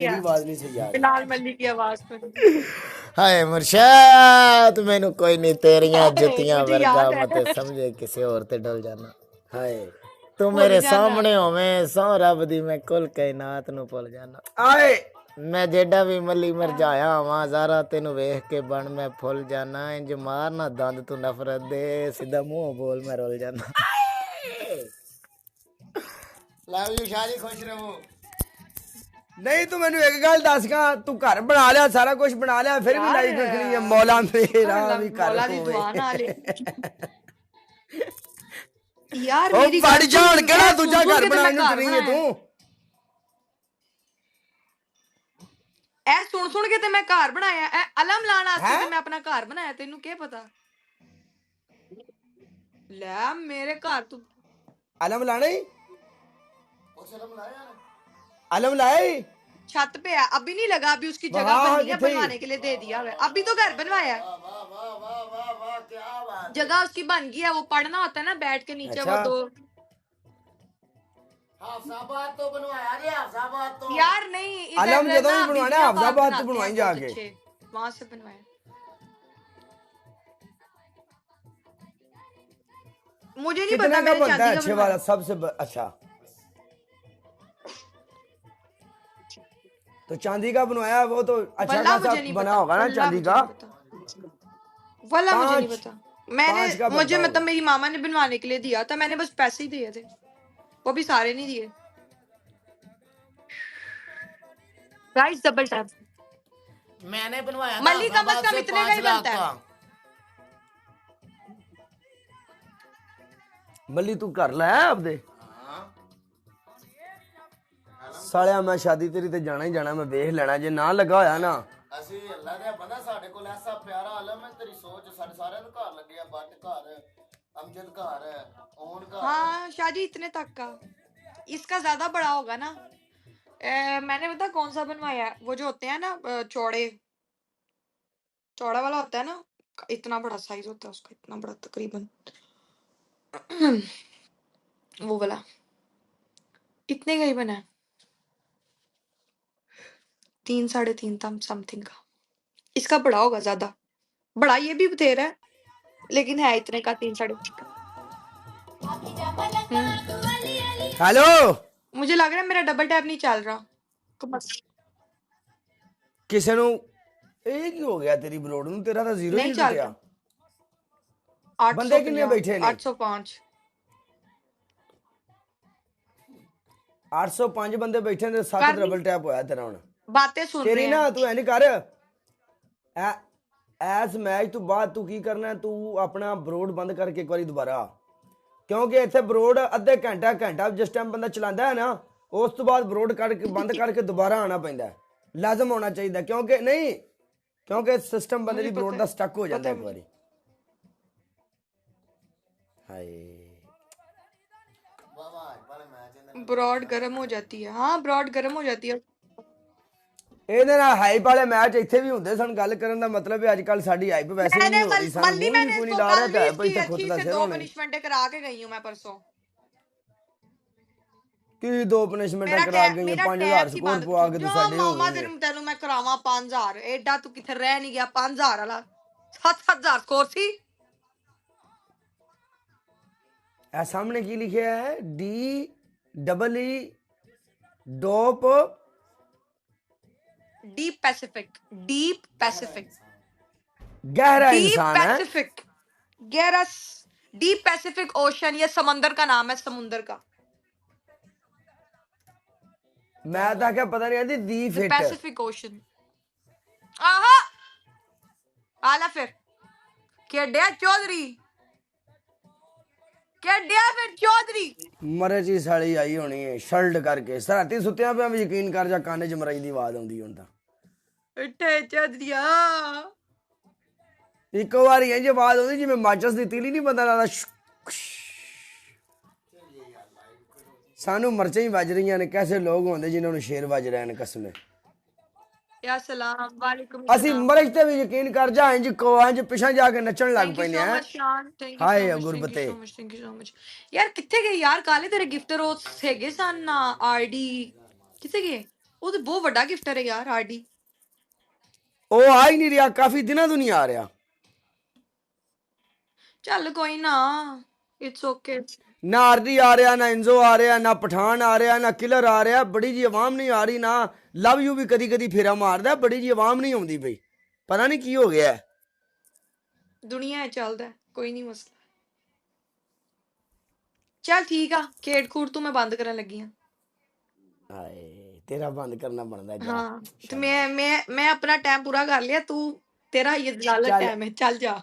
मेरी आवाज नहीं सही आ रही। बिलाल मलिक की आवाज सुन। हाय मुर्शद मैनू कोई नहीं तेरियां हाय, जुतियां मुझे वर्गा याद मत है। समझे किसी और ते डल जाना। हाय तू भूल मेरे जाना। सामने होवे सौ रब दी मैं कुल कायनात नु भुल जाना। आए मैं जेडा भी मली मर जाया वहां ज़ारा तेनू वेख के बन मैं फुल जाना। इंज मारना दंद तू नफरत दे सीधा मुंह बोल मैं रोल जाना। लव यू शादी खुश रहो। नहीं तू मैनू एक गल दस गा तू घर बना लिया सारा कुछ बना लिया फिर भी यार लाइफ रखनी है मौला मेरा भी घर मौला दी होवे। दुआ नाल यार ओ मेरी बड़ गल जा सुन। हुण केड़ा सुन दूजा सुन घर के ते मैं बनाने नु घर टरी है बनाया। तू। सुन सुन के ते मैं घर बनाया। अलम लाने वास्ते हैं ते मैं अपना घर बनाया। तेनू क्या पता? ले मेरे घर तू अलम लाने ही अलम लाए ही छत पे है, अभी नहीं लगा, अभी उसकी जगह वहां बननी है, किथे ही बनवाने के लिए दे दिया हुआ है। अभी तो घर बनवाया है। क्या बात है। जगह उसकी बन गई है। वो पढ़ना होता है ना बैठ के नीचे वो अच्छा दो। हाफसाबाद तो बनवाया रे हाफसाबाद तो यार नहीं, अलम इधर जदों ना भी बनवाना बीबियाबाद हाफसाबाद तो बनाते बनवाई हैं बहुत जाके। अच्छे। वहां से बनवाया। मुझे नहीं कितने पता, का मैंने बनता चांदी है का अच्छे बनवाया। वाला अच्छा तो चांदी का बनवाया वो तो अच्छा वल्ला खासा मुझे नहीं बना पता, होगा ना वल्ला चांदी मुझे का। नहीं पता, वल्ला मुझे नहीं पांच पता। मैंने पांच का बनता मुझे मतलब होगा। मेरी मामा ने बनवाने के लिए दिया था, मैंने बस पैसे ही दिए थे, वो भी सारे नहीं दिए। Guys double tap. मैंने बनवाया था मल्ली कम से हाफसाबाद कम से इतने का ही 5 लाख बनता है। का। मल्ली तू कर लै आपदे सालिया मैं शादी तेरी ते जाना ही जाना मैं वेख लेना जे ना लगा होया ना। ਅਸੀਂ ਅੱਲਾ ਦੇ ਬੰਦਾ ਸਾਡੇ ਕੋਲ ਐਸਾ ਪਿਆਰਾ ਆਲਮ ਹੈ ਤੇਰੀ ਸੋਚ ਸਾਡੇ ਸਾਰਿਆਂ ਨੂੰ ਘਰ ਲੱਗਿਆ ਬੱਟ ਘਰ ਅਮਜਦ ਘਰ ਓਨ ਘਰ। हाँ शादी इतने तक का। इसका ज्यादा बड़ा होगा ना। मैंने पता कौन सा बनवाया है? वो जो होते हैं ना चौड़े, चौड़ा वाला होता है ना, इतना बड़ा साइज होता है उसका, इतना बड़ा तकरीबन। वो वाला इतने का ही बना है, 3 साढ़े 3 तम समथिंग का। इसका बड़ा होगा ज्यादा, बड़ा ये भी बतेरा है, लेकिन है इतने का, 3 साढ़े 3 का। हेलो मुझे लग रहा है मेरा डबल टैप नहीं चल रहा। ਕਿਸੇ ਨੂੰ ਇਹ ਕੀ ਹੋ ਗਿਆ ਤੇਰੀ ਬਲੋਡ ਨੂੰ ਤੇਰਾ ਤਾਂ ਜ਼ੀਰੋ ਹੀ नहीं ਨਹੀਂ चल ਟੁੱਟਿਆ। रहा। 850 ਬੰਦੇ ਕਿੰਨੇ ਬੈਠੇ ਨੇ 805 805 ਬੰਦੇ ਬੈਠੇ ਨੇ 7 कर ली ਡਬਲ ਟੈਪ ਹੋਇਆ ਤੇਰਾ ਹੁਣ। बातें सुन रहे ਤੇਰੀ हैं। ਨਾ ਤੂੰ ਐ ਨਹੀਂ ਕਰ ਐਸ ਮੈਚ ਤੋਂ ਬਾਅਦ ਤੂੰ ਕੀ ਕਰਨਾ ਤੂੰ ਆਪਣਾ ਬਰੋਡ ਬੰਦ ਕਰਕੇ ਇੱਕ ਵਾਰੀ ਦੁਬਾਰਾ ਕਿਉਂਕਿ ਇੱਥੇ ਬਰੋਡ ਅੱਧੇ ਘੰਟਾ ਜਿਸ ਟਾਈਮ ਬੰਦਾ ਚਲਾਉਂਦਾ ਹੈ ਨਾ ਉਸ ਤੋਂ ਬਾਅਦ ਬਰੋਡ ਕਰਕੇ ਬੰਦ ਕਰਕੇ ਦੁਬਾਰਾ ਆਣਾ ਪੈਂਦਾ ਲਾਜ਼ਮ ਹੋਣਾ ਚਾਹੀਦਾ ਕਿਉਂਕਿ ਨਹੀਂ ਕਿਉਂਕਿ ਸਿਸਟਮ ਬੰਦੇ मुझे ਦੀ पता ਬਰੋਡ है, ਦਾ ਸਟਕ ਹੋ ਜਾਂਦਾ पता है ਇੱਕ मुझे। ਵਾਰੀ। ਹਾਏ ब्रॉड गर्म हो जाती है, हाँ ब्रॉड गर्म हो जाती है। ਇਹਦੇ ਨਾਲ ਹਾਈਪ ਵਾਲੇ ਮੈਚ ਇੱਥੇ ਵੀ ਹੁੰਦੇ ਸਨ ਗੱਲ ਕਰਨ ਦਾ ਮਤਲਬ ਹੈ ਅੱਜ ਕੱਲ ਸਾਡੀ ਹਾਈਪ ਵੈਸੇ ਵੀ मैंने ਨਹੀਂ ਹੋ ਰਹੀ ਸਾਨੂੰ मल्ली ਮੂੰਹ ਵੀ मैंने ਕੋਈ ਨਹੀਂ इसको ਲਾ ਰਿਹਾ कल ਤੇ भी ਹਾਈਪ इसकी ਇੱਥੇ ਖੁਦ अच्छी ਦਾ से ਸਿਰ 2 ਹੋਣੇ। पनिशमेंटें करा के गई हूँ मैं परसों। ਕੀ ਦੋ ਪਨਿਸ਼ਮੈਂਟਾਂ ਕਰਾ ਗਈਆਂ मेरा 5000 टैप ही ਸਕੋਰ बंद ਪਵਾ ਕੇ जो ਤੇ ਸਾਡੇ ਹੋ मामा ਗਏ। तेन मैं करावा 5000 एडा तू किथे रह नहीं गया 5000 वाला 7,000 स्कोर सी। ਇਹ ਸਾਹਮਣੇ ਕੀ ਲਿਖਿਆ ਹੈ ਡੀ ਡਬਲ ਈ ਡੋਪ डीप पैसिफिक, डीप पैसिफिक, गहरा डीप इंसान है। पैसिफिक, गहरा। डीप पैसिफिक ओशन, ये समंदर का नाम है, समुंदर का। मैं तो क्या पता नहीं आती दी द फिट पैसिफिक ओशन। आहा आला फिर केडिया चौधरी, केडिया फिर चौधरी। मरे ची साली आई होनी है शर्ट करके सराती सुत्तियां पे भी यकीन कर जा काने च मराई दी आवाज आउंदी हुण तां उठे चौधरिया। एक बार इंज आवाज आउंदी जिवें माचिस दी तीली नहीं पता लगदा। सानू मरचां ही वज रही ने कैसे लोग होंदे जिन्हां नूं शेर वज रहे ने कसम या सलाम वालेकुम ਅਸੀਂ सलाम। ਮਰਜ ਤੇ ਵੀ ਯਕੀਨ ਕਰ ਜਾ ਇੰਜ ਕੋ ਇੰਜ ਪਿਛਾਂ ਜਾ ਕੇ ਨੱਚਣ ਲੱਗ थैंक यू ਪੈਨੇ सो ਆ। मच शान, थैंक यू सो ਹਾਏ मच, थैंक यू गुरबते so much, thank you so much. यार किथे गए यार काले तेरे गिफ्टर, वो ਹੈਗੇ ਸਨ ਨਾ आरडी, किथे गए? ਉਹ ਤੇ ਬਹੁਤ ਵੱਡਾ ਗਿਫਟਰ ਹੈ ਯਾਰ ਹਾਰਡੀ। ਉਹ ਆ ਹੀ ਨਹੀਂ ਰਿਹਾ, ਕਾਫੀ ਦਿਨਾਂ ਤੋਂ ਨਹੀਂ ਆ ਰਿਹਾ। ਚੱਲ ਕੋਈ ਨਾ, ਇਟਸ ਓਕੇ। ਨਾ ਆਰਡੀ ਆ ਰਿਹਾ, ਨਾ ਇੰਜ਼ੋ ਆ ਰਿਹਾ, ਨਾ ਪਠਾਨ ਆ ਰਿਹਾ, ਨਾ ਕਿਲਰ ਆ ਰਿਹਾ। ਬੜੀ ਜੀ ਆਵਾਮ ਨਹੀਂ ਆ ਰਹੀ। ਨਾ ਲਵ ਯੂ ਵੀ ਕਦੀ ਕਦੀ ਫੇਰਾ ਮਾਰਦਾ, ਬੜੀ ਜੀ ਆਵਾਮ ਨਹੀਂ ਆਉਂਦੀ ਪਈ। ਪਤਾ ਨਹੀਂ ਕੀ ਹੋ ਗਿਆ ਹੈ। ਦੁਨੀਆ ਇਹ ਚੱਲਦਾ, ਕੋਈ ਨਹੀਂ ਮਸਲਾ। ਚੱਲ ਠੀਕ ਆ, ਖੇਡ ਖੂਡ ਤੂੰ, ਮੈਂ ਬੰਦ ਕਰਨ ਲੱਗੀ ਆ। ਹਾਏ ਤੇਰਾ ਬੰਦ ਕਰਨਾ ਬਣਦਾ ਜਾ। ਹਾਂ ਤੇ ਮੈਂ ਆਪਣਾ ਟਾਈਮ ਪੂਰਾ ਕਰ ਲਿਆ, ਤੂੰ ਤੇਰਾ ਇਹ ਲਾਲਚ ਚੱਲ ਟਾਈਮ ਹੈ, ਚੱਲ ਜਾ।